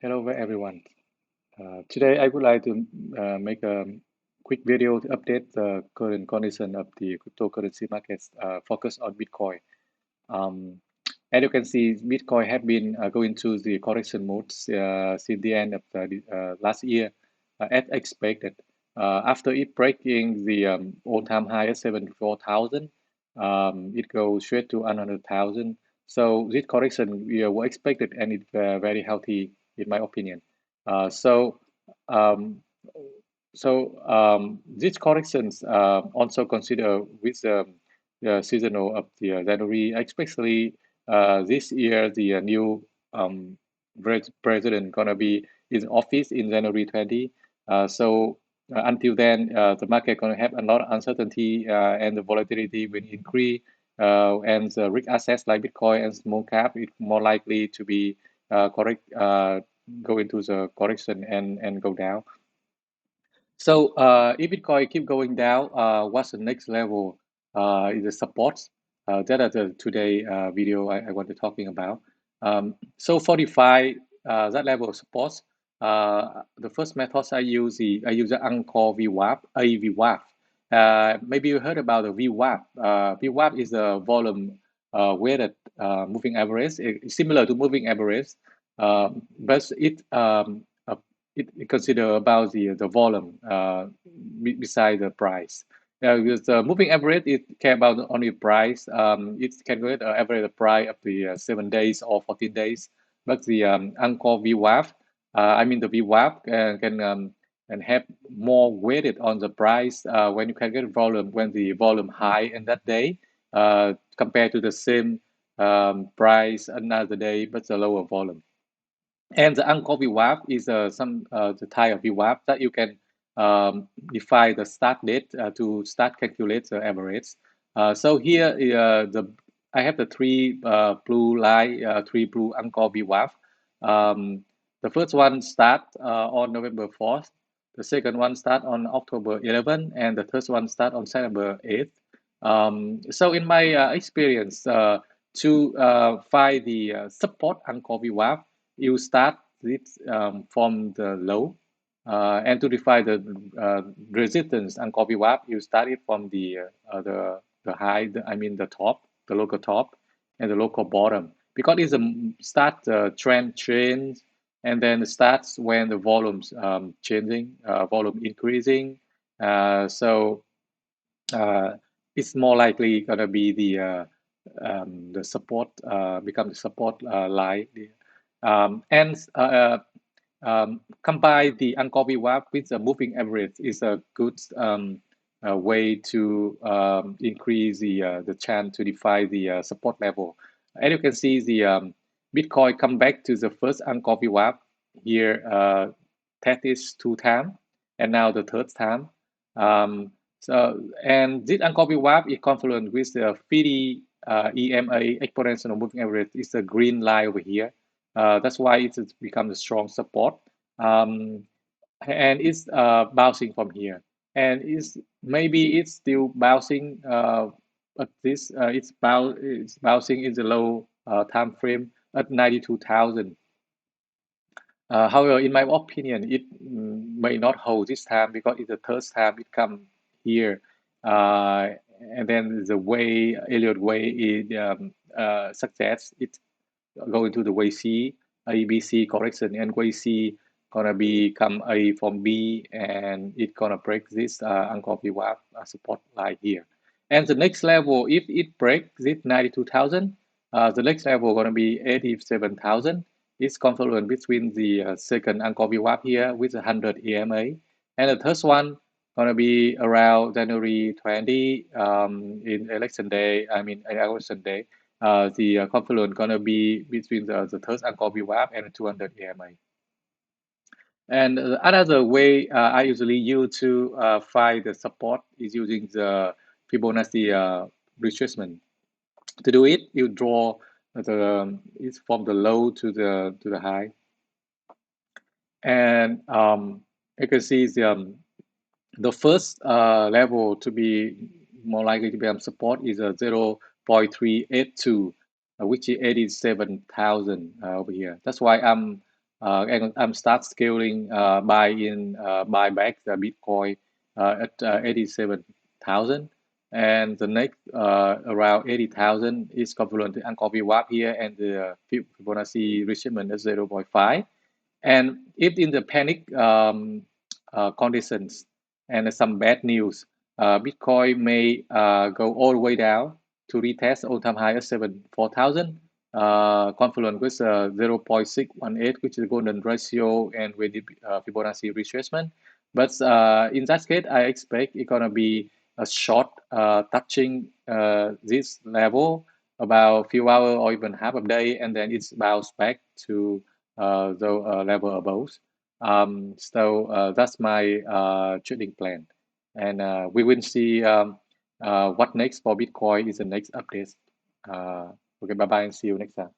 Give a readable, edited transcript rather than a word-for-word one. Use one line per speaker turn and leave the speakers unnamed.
Hello everyone. Today I would like to make a quick video to update the current condition of the cryptocurrency markets focused on Bitcoin. Um, as you can see, Bitcoin have been going through the correction mode since the end of the last year, as expected. After it breaking the all-time high at 74,000, it goes straight to 100,000. So this correction we were expected, and it's very healthy in my opinion. Uh, so um, these corrections also consider with the seasonal of the January, especially this year, the new um, president gonna be in office in January 20. Until then, the market gonna have a lot of uncertainty and the volatility will increase. And the risk assets like Bitcoin and small cap, it's more likely to be correct, go into the correction and go down. So if Bitcoin keep going down, what's the next level? Is the support? That is the today video I want to talking about. So for DeFi, that level of support, the first methods I use the Anchor VWAP, VWAP. Maybe you heard about the VWAP. VWAP is a volume weighted moving average, similar to moving average, but it consider about the volume beside the price. Because the moving average it care about only price. It calculate the average price of the 7 days or 14 days. But the Anchor VWAP, I mean the VWAP can have more weighted on the price when you calculate volume when the volume high in that day compared to the same price another day but the lower volume. And the Anchor VWAP is some the type of VWAP that you can define the start date to start calculate the average. So here I have the three blue line, three blue Anchor VWAP. The first one start on November 4th. The second one start on October 11th, and the third one start on September 8th. So in my experience, to find the support Anchor VWAP, you start it from the low, and to define the resistance and copy wap, you start it from the high, I mean the top, the local top, and the local bottom, because it's a start trend change, and then it starts when the volumes changing, volume increasing. So it's more likely gonna be the support become the support line. And combine the Angkor VWAP with the moving average is a good way to increase the chance to define the support level. And you can see the Bitcoin come back to the first Angkor VWAP here. That is 2 times, and now the third time. And this Angkor VWAP is confluent with the 50 EMA exponential moving average. It's the green line over here. That's why it's become a strong support. Um, and it's bouncing from here. And it's still bouncing, but this it's bouncing in the low time frame at 92,000. However, in my opinion, it may not hold this time because it's the third time it come here. And then the way Elliott way it suggests it going to the way C, A, B, C correction, and way C gonna become A from B, and it gonna break this Angkor VWAP support line here. And the next level, if it breaks this 92,000, the next level gonna be 87,000. It's confluent between the second Angkor VWAP here with 100 EMA, and the third one gonna be around January 20 in election day. I mean election day. The confluence gonna be between the third Angkor VWAP and 200 EMA. And another way I usually use to find the support is using the Fibonacci retracement. To do it, you draw it's from the low to the high, and you can see the first level to be more likely to be support is a 0.382, which is 87,000 over here. That's why I'm and I'm start scaling buy back the Bitcoin at 87,000, and the next around 80,000 is confluent to Angkor VWAP here, and the Fibonacci retracement at 0.5. And if in the panic conditions and some bad news, Bitcoin may go all the way down to retest all-time high at 4,000, confluent with 0.618, which is the golden ratio, and with the Fibonacci retracement. But in that case, I expect it's gonna be a short touching this level about few hours or even half a day, and then it's bounce back to the level above. So that's my trading plan, and we will see what next for Bitcoin is the next update. Okay, bye bye, and see you next time.